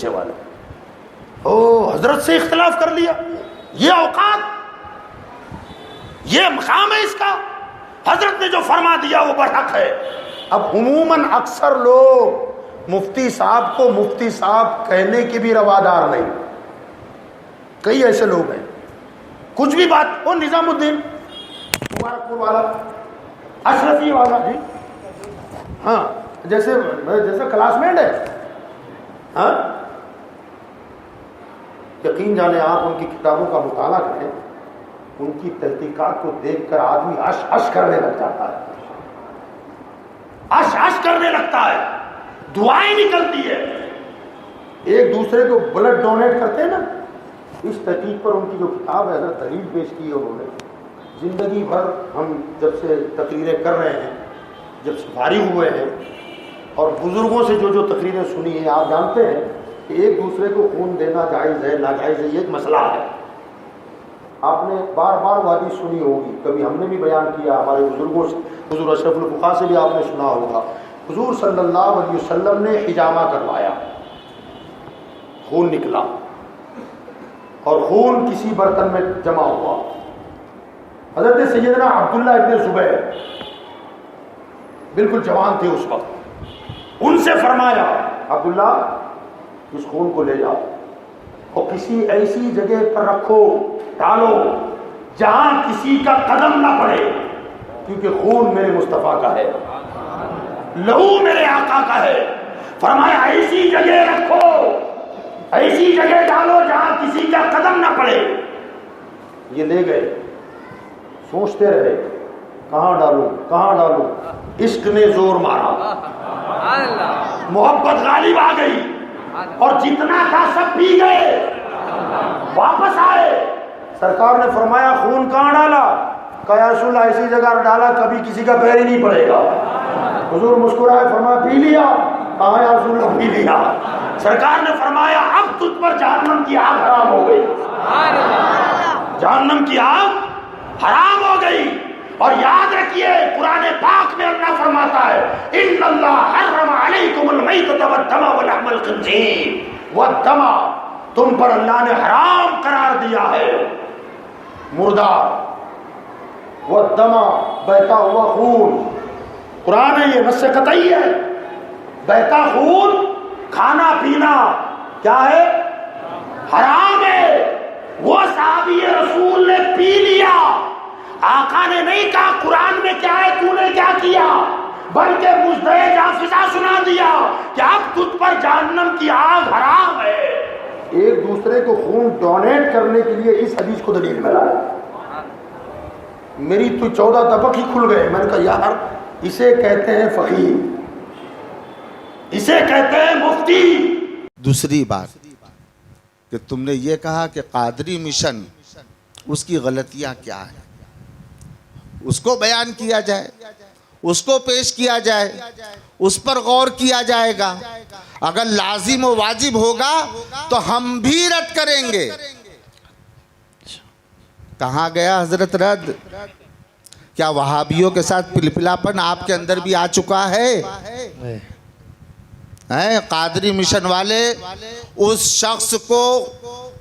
वाले ओ हजरत से इख्तिलाफ कर लिया, ये औकात, ये मकाम है इसका, हजरत ने जो फरमा दिया वो बरहक है। अब उमूमन अक्सर लोग मुफ्ती साहब को मुफ्ती साहब कहने के भी रवादार नहीं। कई ऐसे लोग हैं, कुछ भी बात, वो निजामुद्दीन मुबारकपुर वाला, अशरफी वाला जी, हाँ जैसे क्लासमेट है, हाँ, यकीन जाने आप उनकी किताबों का मुताला करें, उनकी तहकीकात को देखकर आदमी अश अश करने लग जाता है, अश अश करने लगता है, दुआएं निकलती है। एक दूसरे को ब्लड डोनेट करते हैं ना, इस तहकीक पर उनकी जो किताब है, अगर दलील पेश की है उन्होंने, जिंदगी भर हम जब से तकरीरें कर रहे हैं, जब से फारिग हुए हैं और बुजुर्गों से जो जो तकरीरें सुनी हैं, आप जानते हैं कि एक दूसरे को खून देना जायज़ है नाजायज़ है, ये एक मसला है। आपने बार बार वादी सुनी होगी, कभी हमने भी बयान किया हमारे बुजुर्गों से, हुजूर अशरफुल फुक़हा से भी आपने सुना होगा। हुजूर सल्लल्लाहु अलैहि वसल्लम ने हिजामा करवाया, खून निकला और खून किसी बर्तन में जमा हुआ। हज़रत सैयदना अब्दुल्लाह इब्न ज़ुबैर बिल्कुल जवान थे उस वक्त, उनसे फरमाया अब्दुल्ला इस खून को ले जाओ और किसी ऐसी जगह पर रखो, डालो जहां किसी का कदम ना पड़े, क्योंकि खून मेरे मुस्तफ़ा का है, लहू मेरे आका का है। फरमाया ऐसी जगह रखो, ऐसी जगह डालो जहां किसी का कदम ना पड़े। ये ले गए, सोचते रहे कहां डालूं कहां डालूं, इश्क ने जोर मारा, मोहब्बत गालिब आ गई और जितना था सब पी गए। वापस आए, सरकार ने फरमाया खून कहां डाला? कहा या रसूल अल्लाह ऐसी जगह डाला कभी किसी का पैर ही नहीं पड़ेगा। हुजूर मुस्कुराए, फरमाया पी लिया? कहा या रसूल अल्लाह पी लिया। सरकार ने फरमाया अब तुझ पर जहन्नम की आग हराम हो गई, जहन्नम की आग हराम हो गई। और याद रखिए कुरान पाक में अल्लाह फरमाता है इन्नल्लाह हर्रम अलैकुमुल मैतत वद्दम वलहमल खिंजीर वद्दम, तुम पर अल्लाह ने हराम करार दिया है मुर्दार, वद्दम बहता हुआ खून। कुरान है ये, नस्से कतई है, बहता खून, खाना पीना क्या है? हराम है। वो साहबी रसूल ने पी लिया, आका ने नहीं कहा कुरान में क्या है तूने क्या किया, बल्कि मुझे जाफिजा सुना दिया कि अब तुझ पर जहन्नम की आग हराम है। एक दूसरे को खून डोनेट करने के लिए इस हदीस को दलील में लाया। मेरी तो 14 तबक ही खुल गए। मैंने कहा यार इसे कहते हैं फकीह, इसे कहते हैं मुफ्ती। दूसरी बात कि तुमने ये कहा कि कादरी मिशन, उसकी गलतियां क्या है, उसको बयान किया जाए, उसको पेश किया जाए, उस पर गौर किया जाएगा। अगर लाजिम व वाजिब होगा तो हम भी रद्द करेंगे। कहाँ गया हजरत रद्द? क्या वहाबियों के साथ पिलपिलापन आपके अंदर भी आ चुका है? कादरी मिशन वाले उस शख्स को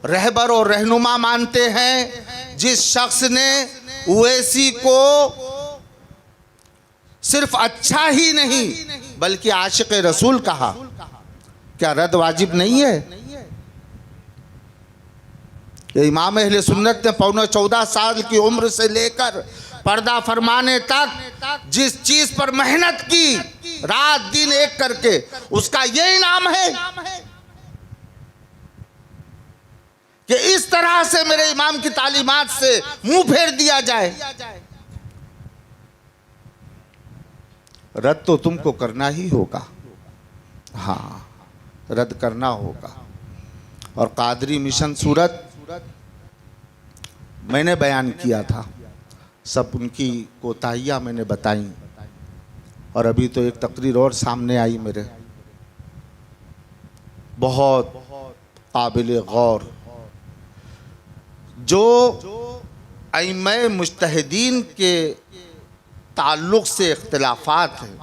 रहबर और रहनुमा मानते हैं जिस शख्स ने ओवैसी को सिर्फ अच्छा ही नहीं बल्कि आशिक रसूल कहा। क्या रद्द वाजिब नहीं है? इमाम अहले सुन्नत ने 14 साल की उम्र से लेकर पर्दा फरमाने तक जिस चीज पर मेहनत की रात दिन एक करके, उसका यही नाम है कि इस तरह से मेरे इमाम की तालीमात से मुंह फेर दिया जाए। रद्द तो तुमको करना ही होगा, हाँ रद्द करना होगा। और कादरी मिशन सूरत मैंने बयान किया था, सब उनकी कोताहियाँ मैंने बताई। और अभी तो एक तकरीर और सामने आई मेरे, बहुत काबिल गौर, जो अइम्मे मुज्तहिदीन के ताल्लुक़ से इख्तिलाफात हैं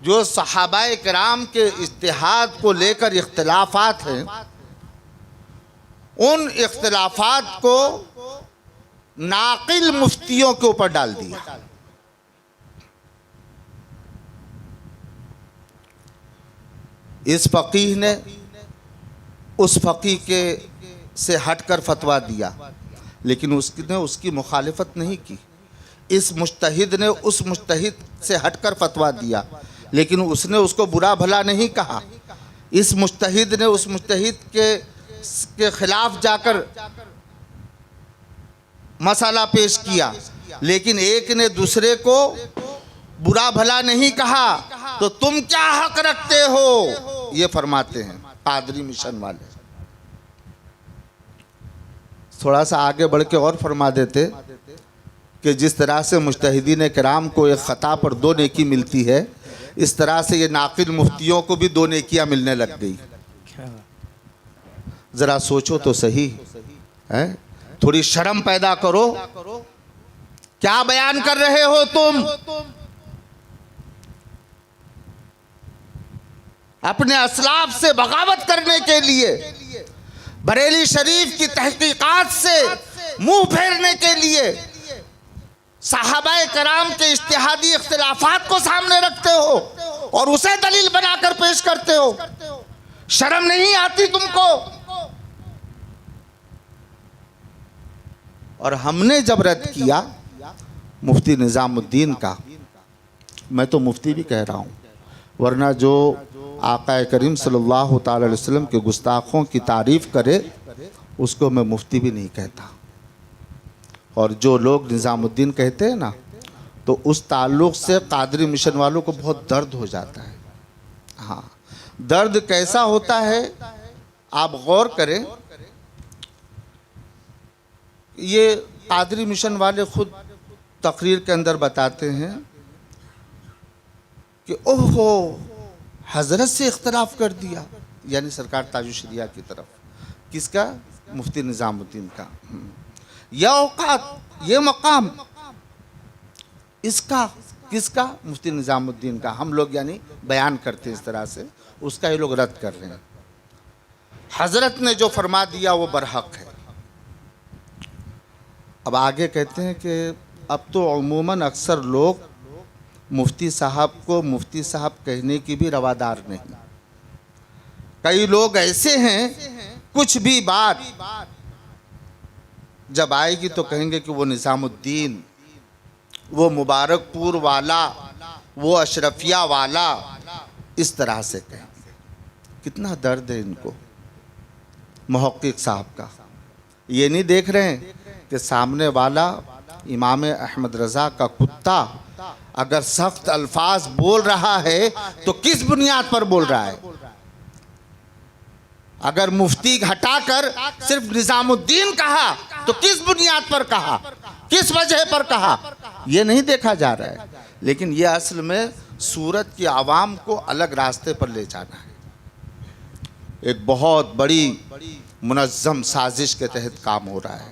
जो सहाबाए किराम के इज्तिहाद को लेकर इख्तिलाफात हैं, उन इख्तिलाफात को नाकिल मुफ्तियों के ऊपर डाल दिया। इस फकीह ने उस फकीह के से हटकर फतवा दिया, लेकिन उसने उसकी मुखालिफत नहीं की। इस मुज्तहिद ने उस मुज्तहिद से हटकर फतवा दिया, लेकिन उसने उसको बुरा भला नहीं कहा। इस मुज्तहिद ने उस मुज्तहिद के खिलाफ जाकर मसाला पेश किया, लेकिन एक ने दूसरे को बुरा भला नहीं कहा। तो तुम क्या हक रखते हो, ये फरमाते हैं कादरी मिशन वाले। थोड़ा सा आगे बढ़ के और फरमा देते कि जिस तरह से मुज्तहिदीन किराम को एक ख़ता पर 2 नेकी मिलती है, इस तरह से ये नाकिल मुफ्तियों को भी 2 नेकियां मिलने लग गई। ज़रा सोचो तो सही है, थोड़ी शर्म पैदा करो। क्या बयान कर रहे हो तुम? अपने असलाफ से बगावत करने के लिए, बरेली शरीफ की तहकीकात से मुंह फेरने के लिए सहाबाए कराम के इज्तिहादी इख्तिलाफात को सामने रखते हो और उसे दलील बनाकर पेश करते हो। शर्म नहीं आती तुमको? और हमने जब रद्द किया मुफ्ती निज़ामुद्दीन का, मैं तो मुफ्ती भी कह रहा हूँ, वरना जो आका करीम सल्लल्लाहु ताला अलैहि वसल्लम के गुस्ताखों की तारीफ़ करे उसको मैं मुफ्ती भी नहीं कहता। और जो लोग निज़ामुद्दीन कहते हैं ना, तो उस ताल्लुक़ से कादरी मिशन वालों को बहुत दर्द हो जाता है। हाँ, दर्द कैसा होता है आप गौर करें। ये कादरी मिशन वाले खुद तकरीर के अंदर बताते हैं कि ओहो हज़रत से इख्तलाफ कर दिया, यानी सरकार ताजुशरिया की तरफ। किसका? मुफ्ती निज़ामुद्दीन का। यह औकात, ये मकाम इसका, किसका? मुफ्ती निज़ामुद्दीन का। हम लोग यानी बयान करते हैं इस तरह से, उसका ये लोग रद्द कर रहे हैं। हज़रत ने जो फरमा दिया वो बरहक है। अब आगे कहते हैं कि अब तो अमूमन अक्सर लोग मुफ्ती साहब को मुफ्ती साहब कहने की भी रवादार नहीं। कई लोग ऐसे हैं, कुछ भी बात जब आएगी तो कहेंगे कि वो निज़ामुद्दीन, वो मुबारकपुर वाला, वो अशरफिया वाला, इस तरह से कहेंगे। कितना दर्द है इनको, मुहक्किक साहब का। ये नहीं देख रहे हैं कि सामने वाला इमाम अहमद रज़ा का कुत्ता अगर सख्त अल्फाज बोल रहा है तो किस बुनियाद पर बोल रहा है? अगर मुफ्ती हटाकर सिर्फ निज़ामुद्दीन कहा तो किस बुनियाद पर कहा, किस वजह पर कहा, यह नहीं देखा जा रहा है। लेकिन यह असल में सूरत की आवाम को अलग रास्ते पर ले जाना है। एक बहुत बड़ी मुनज़्ज़म साजिश के तहत काम हो रहा है।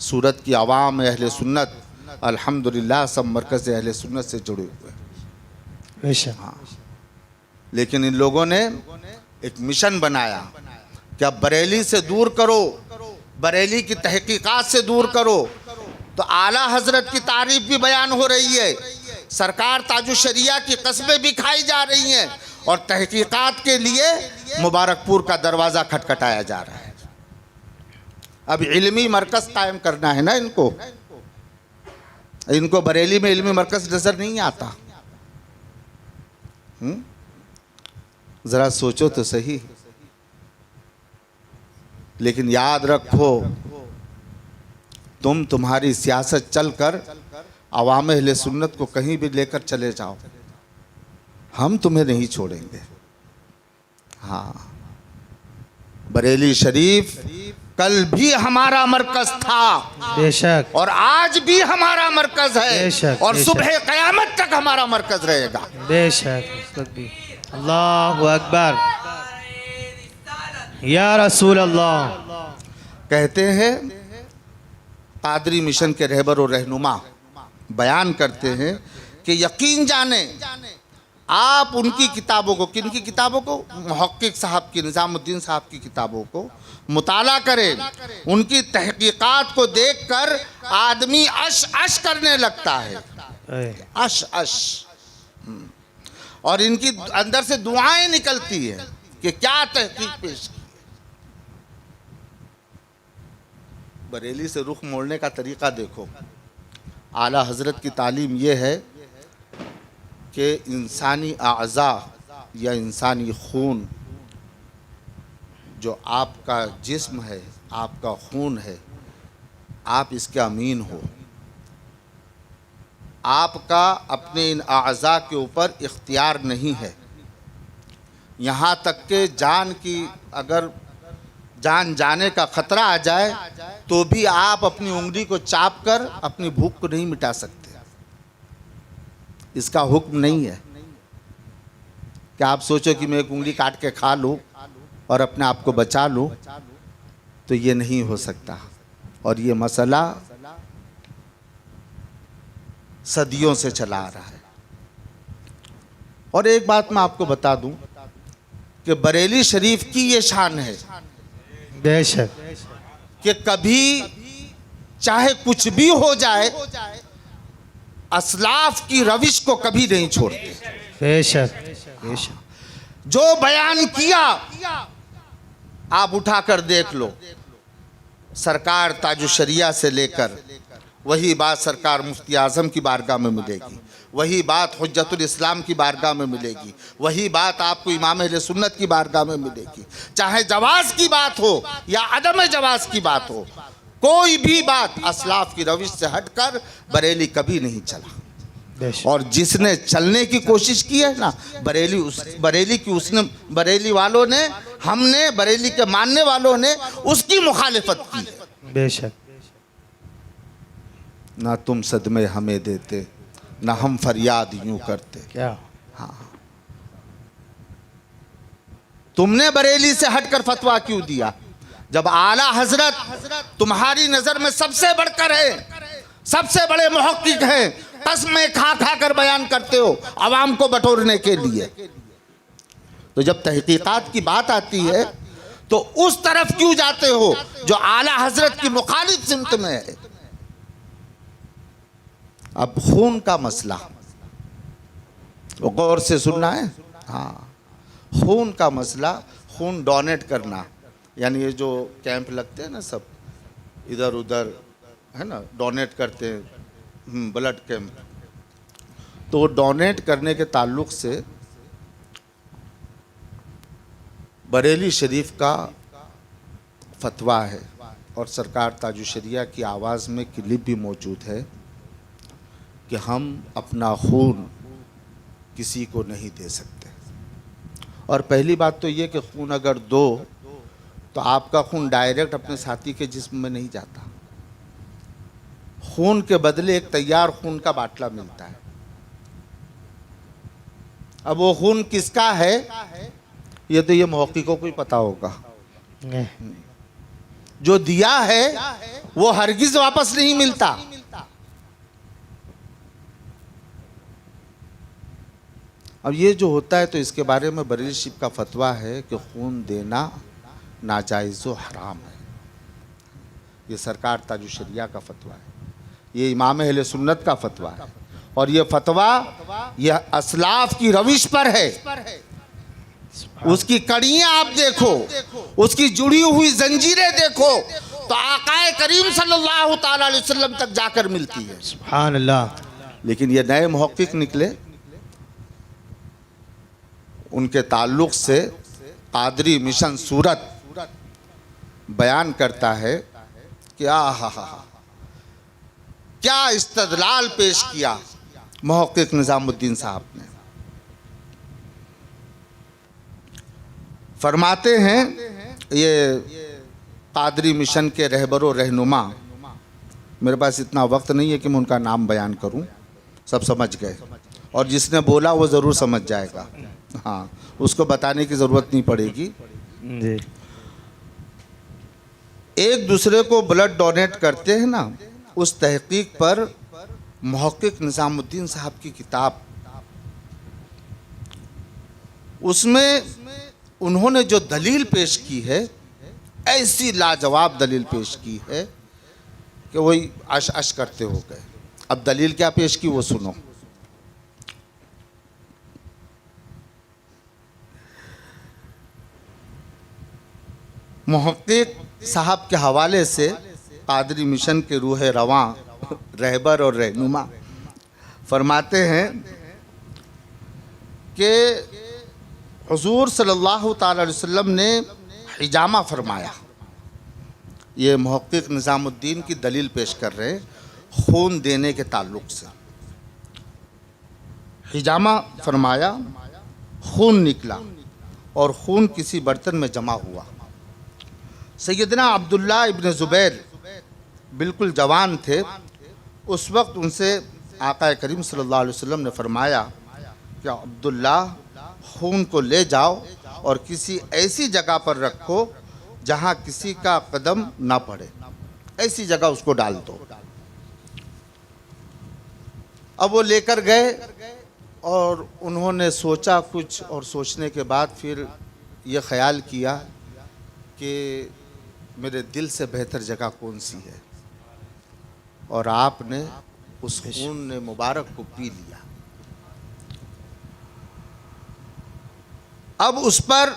सूरत की आवाम अहले सुन्नत अल्हम्दुलिल्लाह सब मरकज़ अहले सुन्नत से जुड़े हुए हैं। हाँ, लेकिन इन लोगों ने एक मिशन बनाया कि अब बरेली से दूर करो, बरेली की तहकीकात से दूर करो। तो आला हजरत की तारीफ भी बयान हो रही है, सरकार ताजुशरिया की कस्में भी खाई जा रही हैं, और तहकीकात के लिए मुबारकपुर का दरवाज़ा खटखटाया जा रहा है। अब इल्मी मरकज़ कायम करना है ना इनको। इनको बरेली में इल्मी मरकज़ नज़र नहीं आता। ज़रा सोचो तो सही। लेकिन याद रखो, तुम्हारी सियासत चलकर अवाम अहले सुन्नत को कहीं भी लेकर चले जाओ, हम तुम्हें नहीं छोड़ेंगे। हाँ, बरेली शरीफ कल भी हमारा मरकज था, बेशक, और आज भी हमारा मरकज है, बेशक, और बेशक। सुबह क़यामत तक हमारा मरकज रहेगा। बेशक। अल्लाहु अकबर, या रसूल अल्लाह। कहते हैं कादरी मिशन के रहबर और रहनुमा बयान करते हैं कि यकीन जाने आप उनकी किताबों को, किनकी किताबों को, मुहक्किक साहब की, निज़ामुद्दीन साहब की किताबों को मुताला करें। उनकी तहकीकात को देखकर आदमी अश अश करने लगता है, अश अश। और इनकी अंदर से दुआएं निकलती है कि क्या तहकीक पेश की। बरेली से रुख मोड़ने का तरीका देखो। आला हजरत की तालीम यह है कि इंसानी आज़ा या इंसानी खून, जो आपका जिस्म है, आपका खून है, आप इसके अमीन हो। आपका अपने इन आज़ा के ऊपर इख्तियार नहीं है। यहाँ तक कि जान की, अगर जान जाने का ख़तरा आ जाए तो भी आप अपनी उंगली को चाप कर अपनी भूख को नहीं मिटा सकते। इसका हुक्म नहीं है कि आप सोचो कि मैं एक उंगली काट के खा लूँ और अपने आप को बचा लूँ, तो ये नहीं हो सकता। और ये मसला सदियों से चला आ रहा है। और एक बात मैं आपको बता दूं कि बरेली शरीफ की ये शान है बेशक कि कभी चाहे कुछ भी हो जाए, असलाफ की रविश को कभी नहीं छोड़ते। बेशक बेशक। जो बयान किया आप उठाकर देख लो, सरकार ताजुशरिया से लेकर वही बात सरकार मुफ्ती आज़म की बारगाह में मिलेगी, वही बात हुज्जतुल इस्लाम की बारगाह में मिलेगी, वही बात आपको इमाम अहले सुन्नत की बारगाह में मिलेगी। चाहे जवाज़ की बात हो या अदम जवाज़ की बात हो, कोई भी बात असलाफ की रविश से हटकर बरेली कभी नहीं चला। और जिसने चलने की कोशिश की है ना, बरेली वालों ने, हमने, बरेली के मानने वालों ने उसकी मुखालिफत की है। बेशक। ना तुम सदमे हमें देते, ना हम फरियाद यूं करते। क्या? हाँ, तुमने बरेली से हटकर फतवा क्यों दिया? जब आला हजरत तुम्हारी नजर में सबसे बढ़कर है, सबसे बड़े मुहक्किक हैं, कसमें खा खा कर बयान करते हो आवाम को बटोरने के लिए, तो जब तहकीकात की बात आती है तो उस तरफ क्यों जाते हो जो आला हजरत की मुखालिफ सिमत में है? अब खून का मसला गौर से सुनना है। हाँ, खून का मसला, खून डोनेट करना, यानी ये जो कैंप लगते हैं ना, सब इधर उधर है ना, डोनेट करते हैं, ब्लड कैंप, तो डोनेट करने के ताल्लुक़ से बरेली शरीफ का फतवा है और सरकार ताजुशरिया की आवाज़ में क्लिप भी मौजूद है कि हम अपना खून किसी को नहीं दे सकते। और पहली बात तो ये कि खून अगर दो तो आपका खून डायरेक्ट अपने साथी के जिस्म में नहीं जाता। खून के बदले एक तैयार खून का बाटला मिलता है। अब वो खून किसका है ये तो ये मुहक्किकों को ही पता होगा। जो दिया है वो हरगिज वापस नहीं मिलता। अब ये जो होता है तो इसके बारे में बरेली शरीफ का फतवा है कि खून देना नाजायज़ व हराम है। ये सरकार ताजुशरिया का फतवा है, ये इमाम अहले सुन्नत का फतवा है, और ये फतवा यह असलाफ की रविश पर है। उसकी कड़ियां आप देखो, उसकी जुड़ी हुई जंजीरें देखो तो आकाए करीम सल्लल्लाहु ताला अलैहि वसल्लम तक जाकर मिलती है। सुभान अल्लाह। लेकिन ये नए मुहक्किक निकले, उनके ताल्लुक़ से कादरी मिशन सूरत बयान करता है कि क्या इस्तदलाल पेश किया मुहक्किक निज़ामुद्दीन साहब ने। फरमाते हैं, ये कादरी मिशन के रहबरो रहनुमा, मेरे पास इतना वक्त नहीं है कि मैं उनका नाम बयान करूं, सब समझ गए, और जिसने बोला वो ज़रूर समझ जाएगा। हाँ, उसको बताने की ज़रूरत नहीं पड़ेगी जी। एक दूसरे को ब्लड डोनेट करते हैं ना, उस तहकीक पर मुहक्किक निज़ामुद्दीन साहब की किताब उसमें उन्होंने जो दलील पेश की है, ऐसी लाजवाब दलील पेश की है कि वही अश अश करते हो गए। अब दलील क्या पेश की वो सुनो। मुहक्किक साहब के हवाले से कादरी मिशन के रूह रवां, रहबर और रहनुमा फरमाते हैं कि हुजूर सल्लल्लाहु ताला अलैहि वसल्लम ने हिजामा फरमाया। ये मुहक्किक निज़ामुद्दीन की दलील पेश कर रहे हैं खून देने के ताल्लुक़ से। हिजामा फरमाया, खून निकला और खून किसी बर्तन में जमा हुआ। सैयदना अब्दुल्ला इब्न ज़ुबैर बिल्कुल जवान थे। उस वक्त उनसे आका करीम सल्लल्लाहु अलैहि वसल्लम ने फरमाया कि अब्दुल्ला, खून को ले जाओ और किसी ऐसी जगह पर रखो जहाँ किसी का कदम ना पड़े, ऐसी जगह उसको डाल दो। अब वो लेकर गए और उन्होंने सोचा कुछ, और सोचने के बाद फिर ये ख्याल किया कि मेरे दिल से बेहतर जगह कौन सी है, और आपने उस खून ने मुबारक को पी लिया। अब उस पर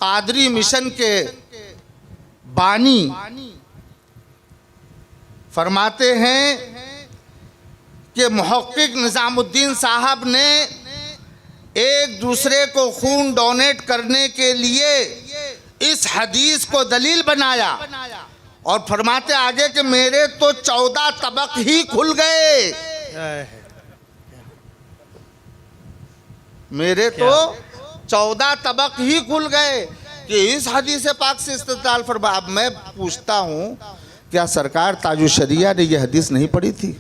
कादरी मिशन के बानी फरमाते हैं कि मुहक्किक निज़ामुद्दीन साहब ने एक दूसरे को खून डोनेट करने के लिए इस हदीस को दलील बनाया और फरमाते आगे कि मेरे तो 14 तबक ही खुल गए, मेरे तो 14 तबक ही खुल गए कि इस हदीस पाक से इस्तेदलाल फरमा। अब मैं पूछता हूँ, क्या सरकार ताजुश शरिया ने यह हदीस नहीं पढ़ी थी?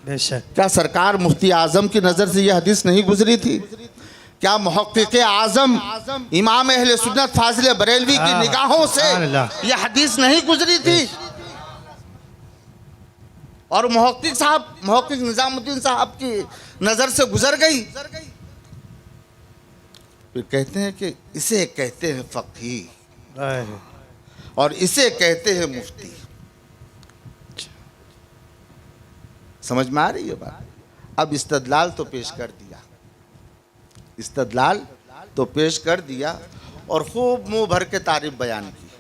बेशक। क्या सरकार मुफ्ती आजम की नज़र से यह हदीस नहीं गुजरी थी? क्या मुहक्किक आजम इमाम अहले सुन्नत फाजिल बरेलवी की निगाहों से यह हदीस नहीं गुजरी थी? और मुहक्किक निज़ामुद्दीन साहब की नज़र से गुजर गई। फिर कहते हैं कि इसे कहते हैं फ़क़ीह और इसे कहते हैं मुफ्ती। समझ में आ रही है बात? अब इस्तदलाल तो पेश कर दिया, इस्तदलाल तो पेश कर दिया और खूब मुंह भर के तारीफ बयान की,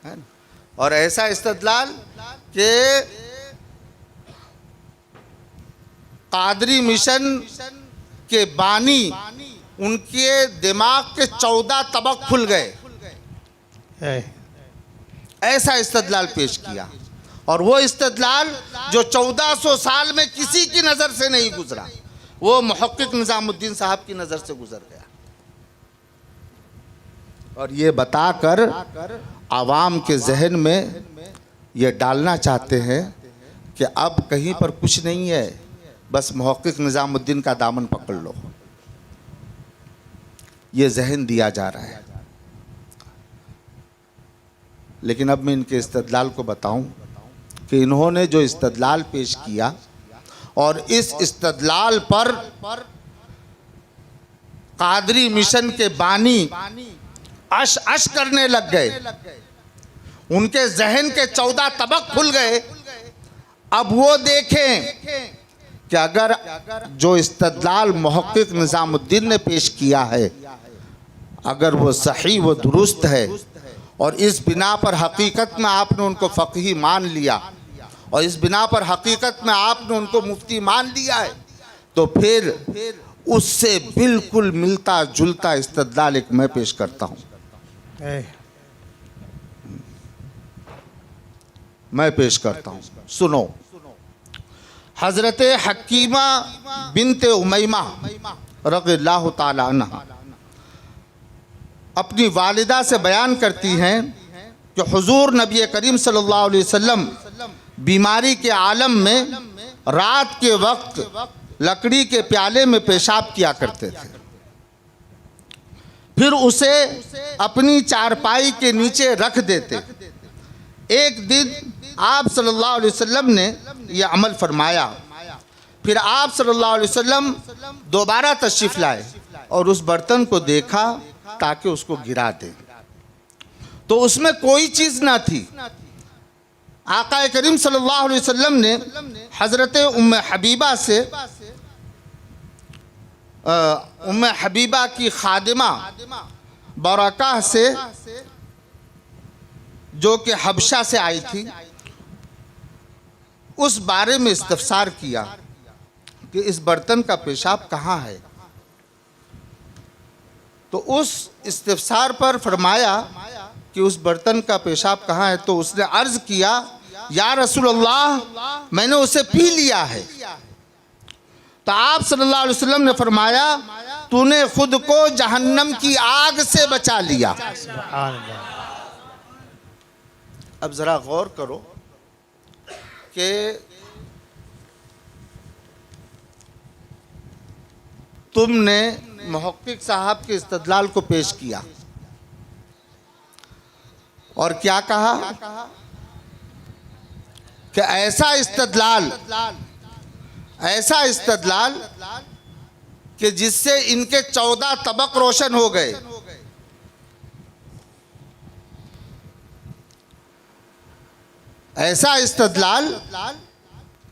है ना? और ऐसा इस्तदलाल कि कादरी मिशन के बानी, उनके दिमाग के 14 तबक खुल गए, ऐसा इस्तदलाल पेश किया। और वो इस्तदलाल जो 1400 साल में किसी की नज़र से नहीं गुजरा, वो मुहक्किक निज़ामुद्दीन साहब की नज़र से गुजर गया। और ये बताकर आवाम के जहन में ये डालना चाहते हैं कि अब कहीं पर कुछ नहीं है, बस मुहक्किक निज़ामुद्दीन का दामन पकड़ लो, ये जहन दिया जा रहा है। लेकिन अब मैं इनके इस्तदलाल को बताऊं कि इन्होंने जो इस्तदलाल पेश किया और इस इस्तदलाल पर कादरी मिशन के बानी अश अश करने लग गए, उनके जहन के 14 तबक खुल गए। अब वो देखें कि अगर जो इस्तदलाल मुहक्किक निज़ामुद्दीन ने पेश किया है, अगर वो सही व दुरुस्त है और इस बिना पर हकीकत में आपने उनको फ़क़ीह मान लिया और इस बिना पर हकीकत में आपने उनको मुफ्ती मान लिया है, तो फिर उससे बिल्कुल मिलता जुलता इस्तदलाल एक मैं पेश करता हूँ, मैं पेश करता हूँ। सुनो, हज़रत हकीमा बिनते उमैमा रज़ियल्लाहु ताला अन्हा अपनी वालिदा से बयान करती हैं कि हुजूर नबी करीम सल्लल्लाहु अलैहि वसल्लम बीमारी के आलम में रात के वक्त लकड़ी के प्याले में पेशाब किया करते थे, फिर उसे अपनी चारपाई के नीचे रख देते। एक दिन आप सल्लल्लाहु अलैहि वसल्लम ने यह अमल फरमाया, फिर आप सल्लल्लाहु अलैहि वसल्लम दोबारा तशरीफ़ लाए और उस बर्तन को देखा ताकि उसको गिरा दे, तो उसमें कोई चीज़ ना थी। आका करीम सल्लल्लाहु अलैहि वसल्लम ने हज़रत उम्मे हबीबा से, उम्मे हबीबा की खादिमा बरका से, जो कि हबशा से आई थी, उस बारे में इस्तफसार किया कि इस बर्तन का पेशाब कहाँ है। तो उस इस्तफसार पर फरमाया कि उस बर्तन का पेशाब कहाँ है, तो उसने अर्ज़ किया, या रसूलल्लाह, मैंने उसे पी लिया है। तो आप सल्लल्लाहु अलैहि वसल्लम ने फरमाया, तूने खुद को जहन्नम की आग से बचा लिया। अब ज़रा गौर करो कि तुमने मुहक्किक साहब के इस्तदलाल को पेश किया और क्या कहा कि ऐसा इस्तदलाल कि जिससे इनके 14 तबक रोशन हो गए। ऐसा इस्तदलाल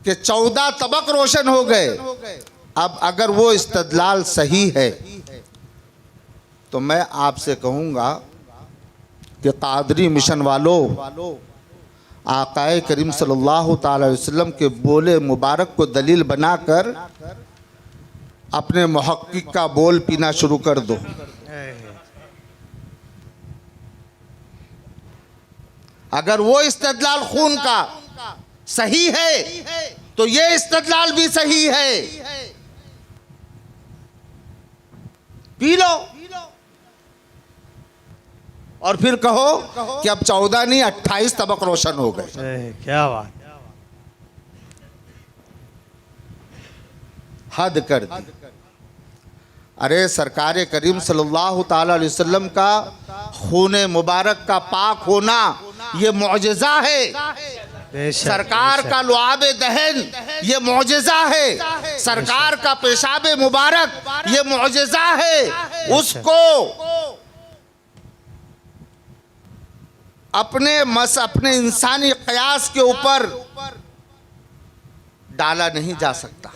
कि 14 तबक रोशन हो गए। अब अगर वो इस्तदलाल सही है तो मैं आपसे कहूँगा कि कादरी मिशन वालों, आकाए करीम सल्लल्लाहु ताला अलैहि वसल्लम के बोले मुबारक को दलील बनाकर अपने मुहक्किक का बोल पीना शुरू कर दो। अगर वो इस्तदलाल खून का सही है तो ये इस्तदलाल भी सही है, पी लो और फिर कहो कि अब 14 नहीं 28 तबक रोशन हो गए। क्या बात, हद कर दी। अरे सरकार करीम सल्लल्लाहु ताला अलैहि वसल्लम का खून मुबारक का पाक होना ये मुअजिज़ा है। सरकार का लुआब दहन ये मुअजिज़ा है। सरकार का पेशाब मुबारक ये मुअजिज़ा है। उसको अपने इंसानी क़यास के ऊपर डाला नहीं जा सकता।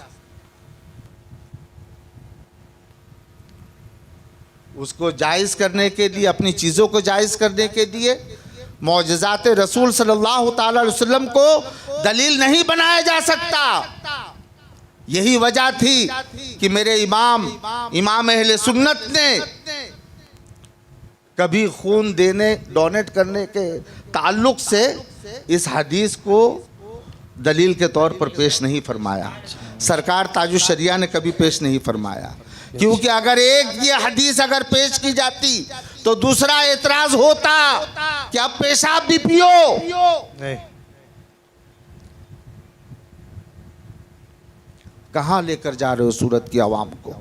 उसको जायज़ करने के लिए, अपनी चीज़ों को जायज़ करने के लिए मौजज़ात रसूल सल्लल्लाहु ताला अलैहि वसल्लम को दलील नहीं बनाया जा सकता। यही वजह थी कि मेरे इमाम अहले सुन्नत ने कभी खून देने, डोनेट करने के ताल्लुक से इस हदीस को दलील के तौर पर पेश नहीं फरमाया। सरकार ताजुश शरिया ने कभी पेश नहीं फरमाया, क्योंकि अगर एक ये हदीस अगर पेश की जाती तो दूसरा एतराज होता कि अब पेशाब भी पियो। नहीं, कहाँ लेकर जा रहे हो सूरत की आवाम को?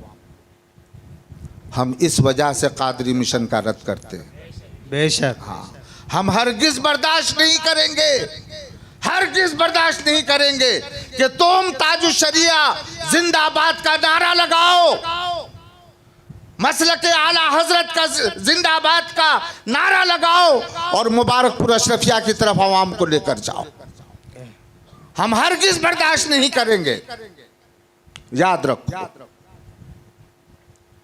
हम इस वजह से कादरी मिशन का रद्द करते हैं। बेशक। हाँ, हम हरगिज बर्दाश्त नहीं करेंगे, हरगिज बर्दाश्त नहीं करेंगे कि तुम ताजुश शरिया जिंदाबाद का नारा लगाओ, मसलक आला हजरत का जिंदाबाद का नारा लगाओ और मुबारकपुर अशरफिया की तरफ आवाम को लेकर जाओ। हम हरगिज बर्दाश्त नहीं करेंगे, याद रखो।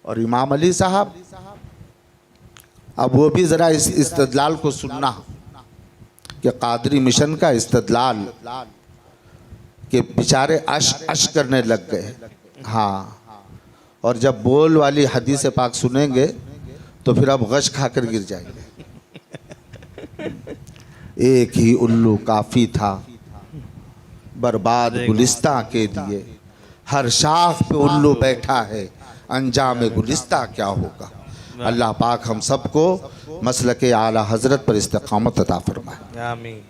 और इमाम अली साहब, अब वो भी ज़रा इस इस्तदलाल को सुनना कि कादरी मिशन का इस्तदलाल कि बेचारे अश करने लग गए। हाँ, और जब बोल वाली हदीस पाक सुनेंगे तो फिर अब गश खाकर गिर जाएंगे। एक ही उल्लू काफ़ी था बर्बाद गुलिस्तां के लिए, हर शाख पे उल्लू बैठा है, अंजाम गुलिस्तां क्या होगा। अल्लाह पाक हम सबको मसलके आला हजरत पर इस्तिकामत अता फरमाए। आमीन।